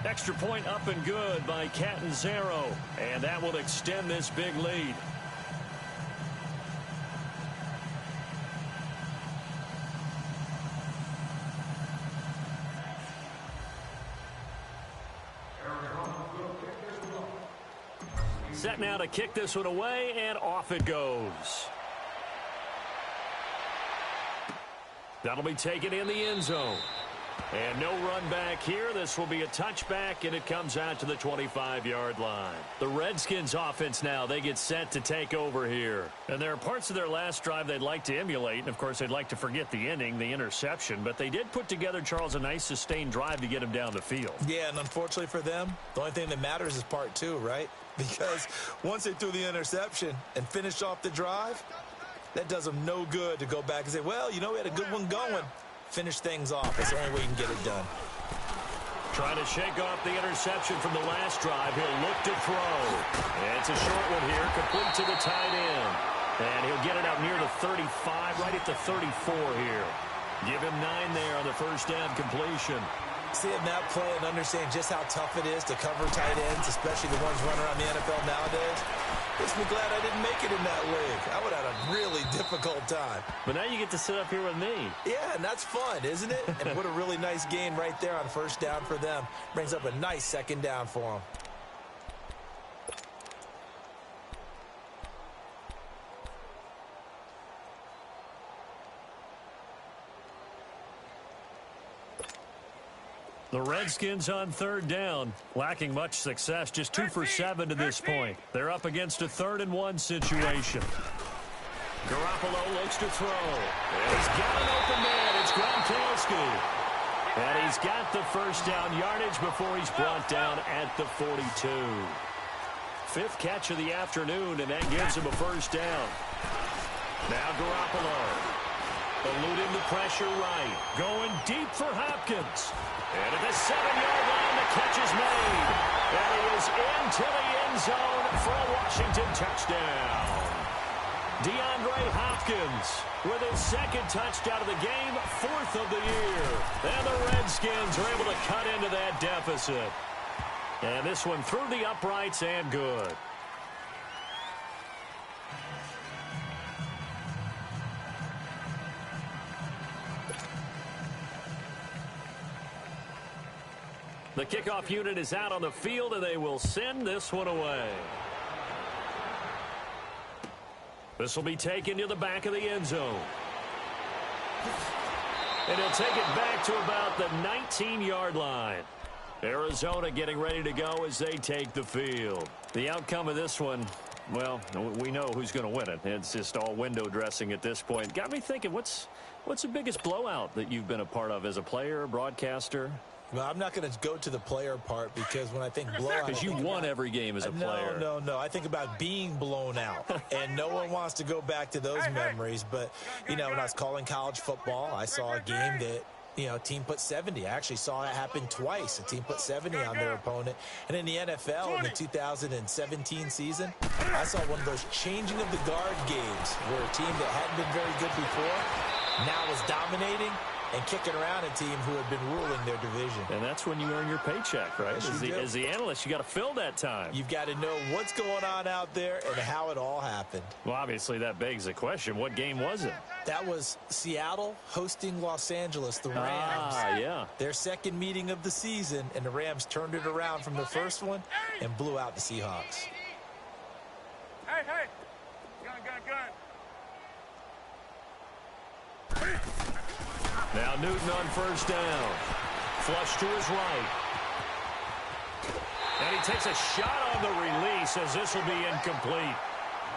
Extra point up and good by Catanzaro. And that will extend this big lead. Set now to kick this one away, and off it goes. That'll be taken in the end zone. And no run back here. This will be a touchback, and it comes out to the 25-yard line. The Redskins offense now, they get set to take over here. And there are parts of their last drive they'd like to emulate. And, of course, they'd like to forget the ending, the interception. But they did put together, Charles, a nice sustained drive to get him down the field. Yeah, and unfortunately for them, the only thing that matters is part two, right? Because once they threw the interception and finished off the drive, that does them no good to go back and say, well, you know, we had a good one going. Finish things off. That's the only way you can get it done. Trying to shake off the interception from the last drive. He'll look to throw. And it's a short one here, complete to the tight end. And he'll get it out near the 35, right at the 34 here. Give him 9 there on the first down completion. Seeing that play and understanding just how tough it is to cover tight ends, especially the ones running around the NFL nowadays, makes me glad I didn't make it in that league. I would have had a really difficult time. But now you get to sit up here with me. Yeah, and that's fun, isn't it? And what a really nice gain right there on first down for them. Brings up a nice second down for them. The Redskins on third down, lacking much success, just 2 for 7 to this point. They're up against a 3rd-and-1 situation. Garoppolo looks to throw. And he's got an open man. It's Gronkowski. And he's got the first down yardage before he's brought down at the 42. 5th catch of the afternoon, and that gives him a first down. Now Garoppolo. Eluding the pressure right. Going deep for Hopkins. And at the 7-yard line, the catch is made. And he is into the end zone for a Washington touchdown. DeAndre Hopkins with his 2nd touchdown of the game, 4th of the year. And the Redskins are able to cut into that deficit. And this one through the uprights and good. The kickoff unit is out on the field, and they will send this one away. This will be taken to the back of the end zone. And he'll take it back to about the 19-yard line. Arizona getting ready to go as they take the field. The outcome of this one, well, we know who's going to win it. It's just all window dressing at this point. Got me thinking, what's the biggest blowout that you've been a part of as a player, broadcaster? Well, I'm not going to go to the player part because when I think blowout... Because you won every game as a player. No. I think about being blown out. And no one wants to go back to those memories. But, you know, when I was calling college football, I saw a game that, you know, a team put 70. I actually saw it happen twice. A team put 70 on their opponent. And in the NFL, in the 2017 season, I saw one of those changing of the guard games where a team that hadn't been very good before now was dominating and kicking around a team who had been ruling their division. And that's when you earn your paycheck, right? Yes, as the analyst, you got to fill that time. You've got to know what's going on out there and how it all happened. Well, obviously, that begs the question, what game was it? That was Seattle hosting Los Angeles, the Rams. Yeah. Their 2nd meeting of the season, and the Rams turned it around from the first one and blew out the Seahawks. Hey. Gun. Now Newton on first down. Flush to his right. And he takes a shot on the release as this will be incomplete.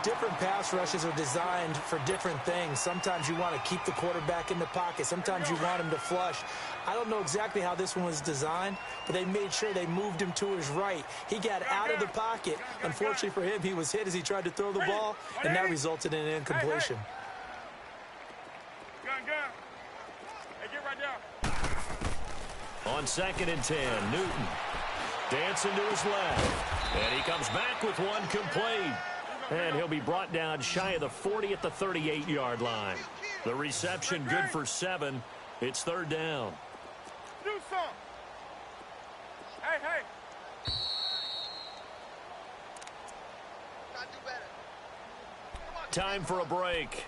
Different pass rushes are designed for different things. Sometimes you want to keep the quarterback in the pocket. Sometimes you want him to flush. I don't know exactly how this one was designed, but they made sure they moved him to his right. He got out of the pocket. Unfortunately for him, he was hit as he tried to throw the ball, and that resulted in an incompletion. Hey, get right there. On 2nd and 10, Newton dancing to his left. And he comes back with one complete. And he'll be brought down shy of the 40 at the 38-yard line. The reception good for 7. It's 3rd down. Do something. Hey, hey. Time for a break.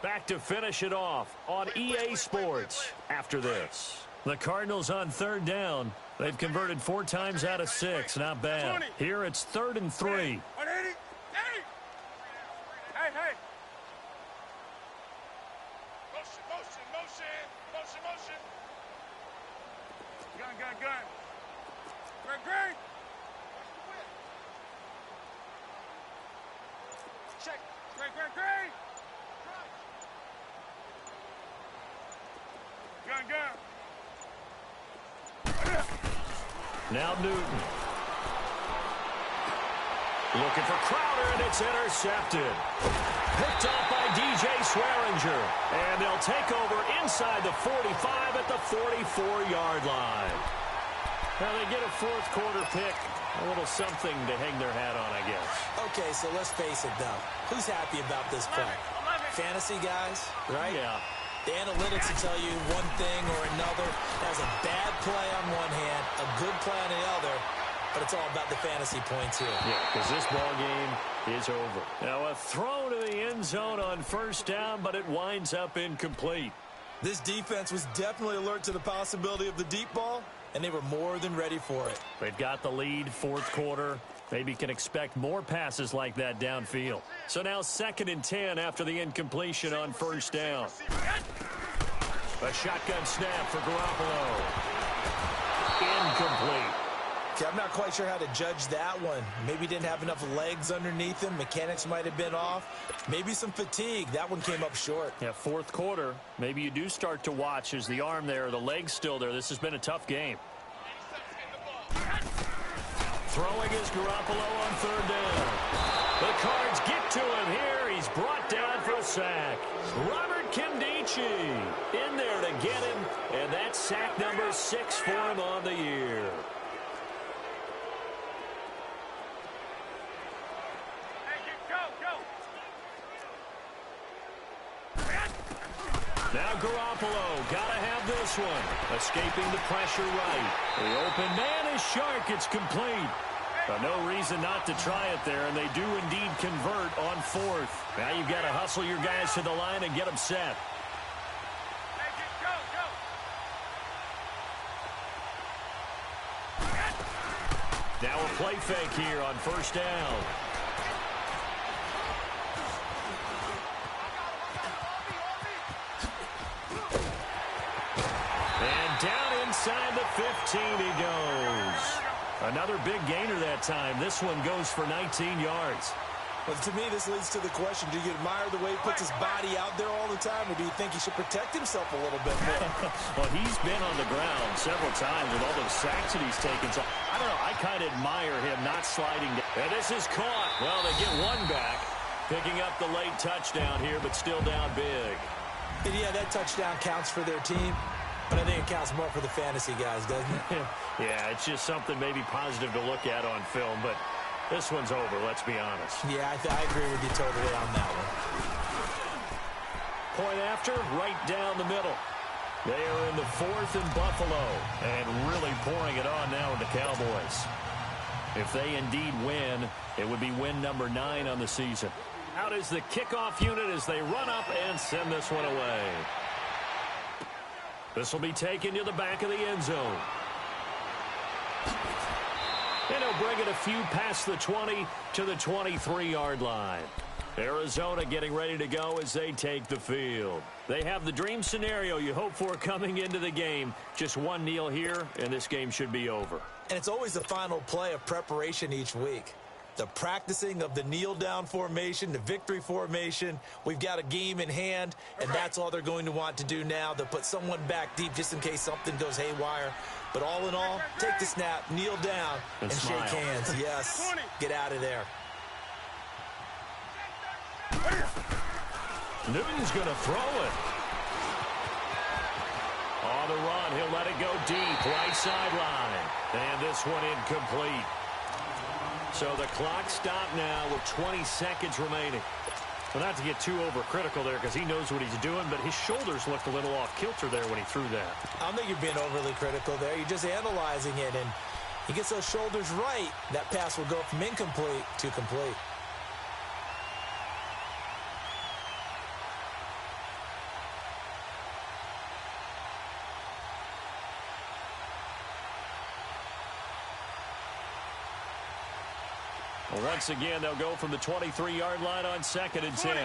Back to finish it off on EA Sports after this. The Cardinals on 3rd down. They've converted 4 times out of 6. Not bad. Here it's 3rd and 3. Hey, hey. Motion, motion, motion. Motion, motion. Gun, gun, gun. Greg, Greg. Check. Greg, Greg, Greg. Gun, gun. Now Newton. Looking for Crowder, and it's intercepted. Picked off by DJ Swearinger. And they'll take over inside the 45 at the 44-yard line. Now they get a 4th quarter pick. A little something to hang their hat on, I guess. Okay, so let's face it, though. Who's happy about this play? Fantasy guys, right? Yeah. The analytics will tell you one thing or another. There's a bad play on one hand, a good play on the other. But it's all about the fantasy points here. Yeah, because this ball game is over. Now a throw to the end zone on 1st down, but it winds up incomplete. This defense was definitely alert to the possibility of the deep ball, and they were more than ready for it. They've got the lead, 4th quarter. Maybe can expect more passes like that downfield. So now 2nd and 10 after the incompletion on 1st down. A shotgun snap for Garoppolo. Incomplete. Okay, I'm not quite sure how to judge that one. Maybe didn't have enough legs underneath him. Mechanics might have been off. Maybe some fatigue. That one came up short. Yeah, 4th quarter. Maybe you do start to watch as the arm there, the leg's still there. This has been a tough game. Throwing is Garoppolo on 3rd down. The Cards get to him here. He's brought down for a sack. Robert Kimdichie in there to get him, and that's sack number 6 for him on the year. Now Garoppolo, gotta have this one. Escaping the pressure right. The open man is Shark. It's complete. No reason not to try it there, and they do indeed convert on 4th. Now you've got to hustle your guys to the line and get them set. Now a play fake here on 1st down. Down inside the 15 he goes. Another big gainer that time. This one goes for 19 yards. Well, to me, this leads to the question, do you admire the way he puts his body out there all the time, or do you think he should protect himself a little bit more? Well, he's been on the ground several times with all those sacks that he's taken. So, I don't know, I kind of admire him not sliding down. And this is caught. Well, they get one back, picking up the late touchdown here, but still down big. And yeah, that touchdown counts for their team. But I think it counts more for the fantasy guys, doesn't it? Yeah, it's just something maybe positive to look at on film, but this one's over, let's be honest. Yeah, I agree with you totally on that one. Point after, right down the middle. They are in the 4th and Buffalo, and really pouring it on now with the Cowboys. If they indeed win, it would be win number 9 on the season. Out is the kickoff unit as they run up and send this one away. This will be taken to the back of the end zone. And he'll bring it a few past the 20 to the 23-yard line. Arizona getting ready to go as they take the field. They have the dream scenario you hope for coming into the game. Just one kneel here, and this game should be over. And it's always the final play of preparation each week. The practicing of the kneel-down formation, the victory formation. We've got a game in hand, and that's all they're going to want to do now. They'll put someone back deep just in case something goes haywire. But all in all, take the snap, kneel down, and shake hands. Yes, get out of there. Newton's going to throw it. On the run, he'll let it go deep, right sideline. And this one incomplete. So the clock stopped now with 20 seconds remaining. Well, not to get too overcritical there because he knows what he's doing, but his shoulders looked a little off kilter there when he threw that. I don't think you're being overly critical there. You're just analyzing it, and he gets those shoulders right. That pass will go from incomplete to complete. Well, once again, they'll go from the 23-yard line on 2nd and 10.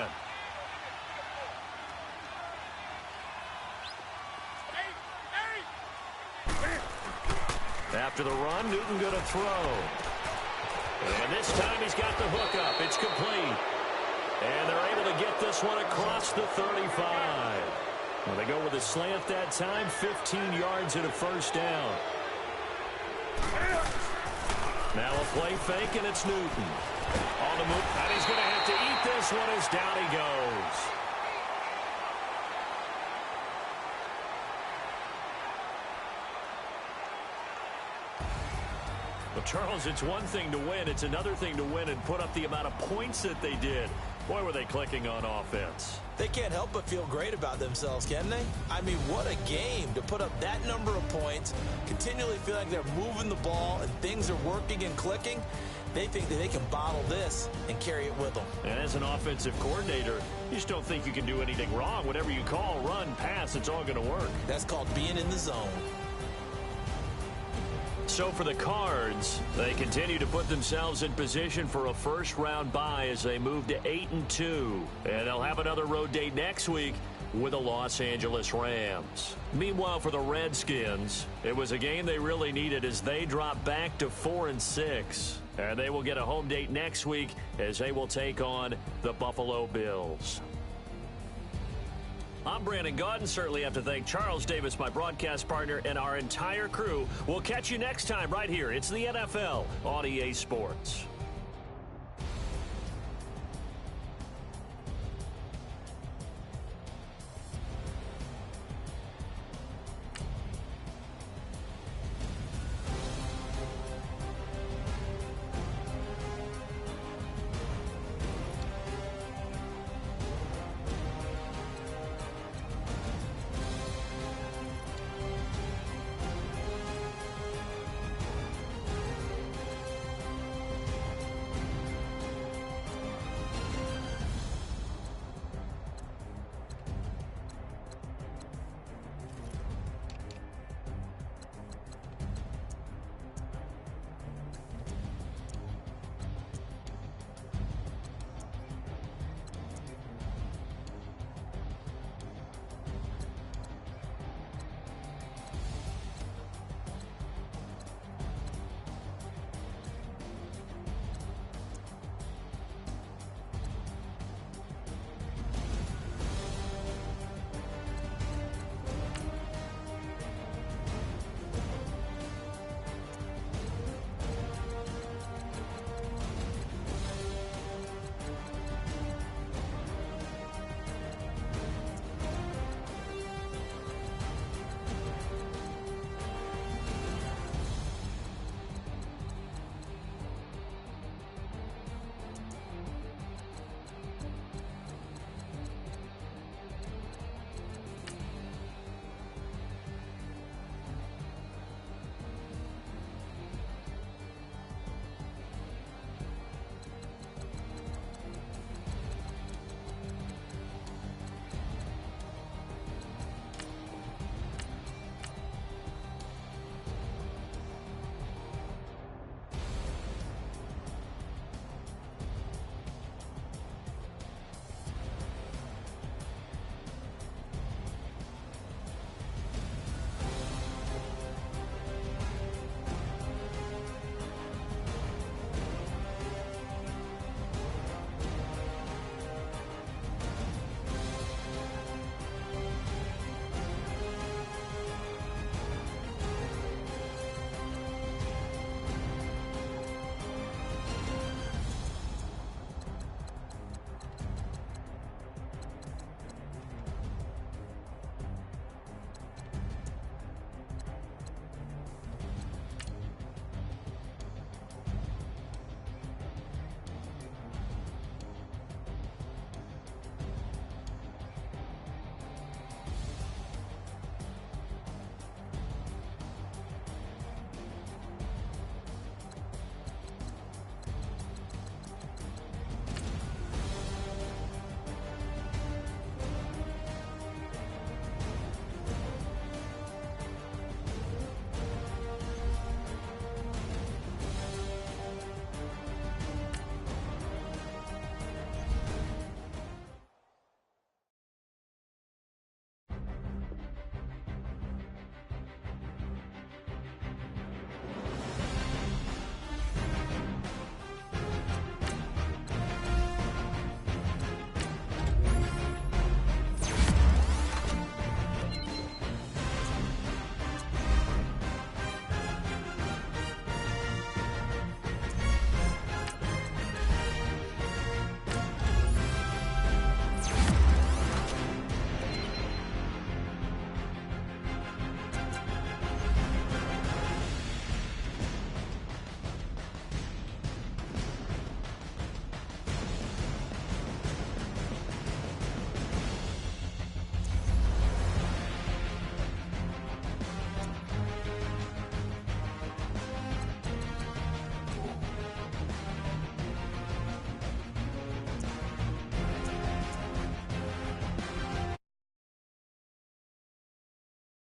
After the run, Newton going to throw. And this time he's got the hook up. It's complete. And they're able to get this one across the 35. Well, they go with a slant that time, 15 yards and a first down. Now a play fake, and it's Newton. On the move, and he's going to have to eat this one as down he goes. Well, Charles, it's one thing to win. It's another thing to win and put up the amount of points that they did. Boy, were they clicking on offense. They can't help but feel great about themselves, can they? I mean, what a game to put up that number of points, continually feel like they're moving the ball and things are working and clicking. They think that they can bottle this and carry it with them. And as an offensive coordinator, you just don't think you can do anything wrong. Whatever you call, run, pass, it's all going to work. That's called being in the zone. So for the Cards, they continue to put themselves in position for a first-round bye as they move to 8-2. And they'll have another road date next week with the Los Angeles Rams. Meanwhile, for the Redskins, it was a game they really needed as they drop back to 4-6. And they will get a home date next week as they will take on the Buffalo Bills. I'm Brandon Gaudin. Certainly have to thank Charles Davis, my broadcast partner, and our entire crew. We'll catch you next time right here. It's the NFL on EA Sports.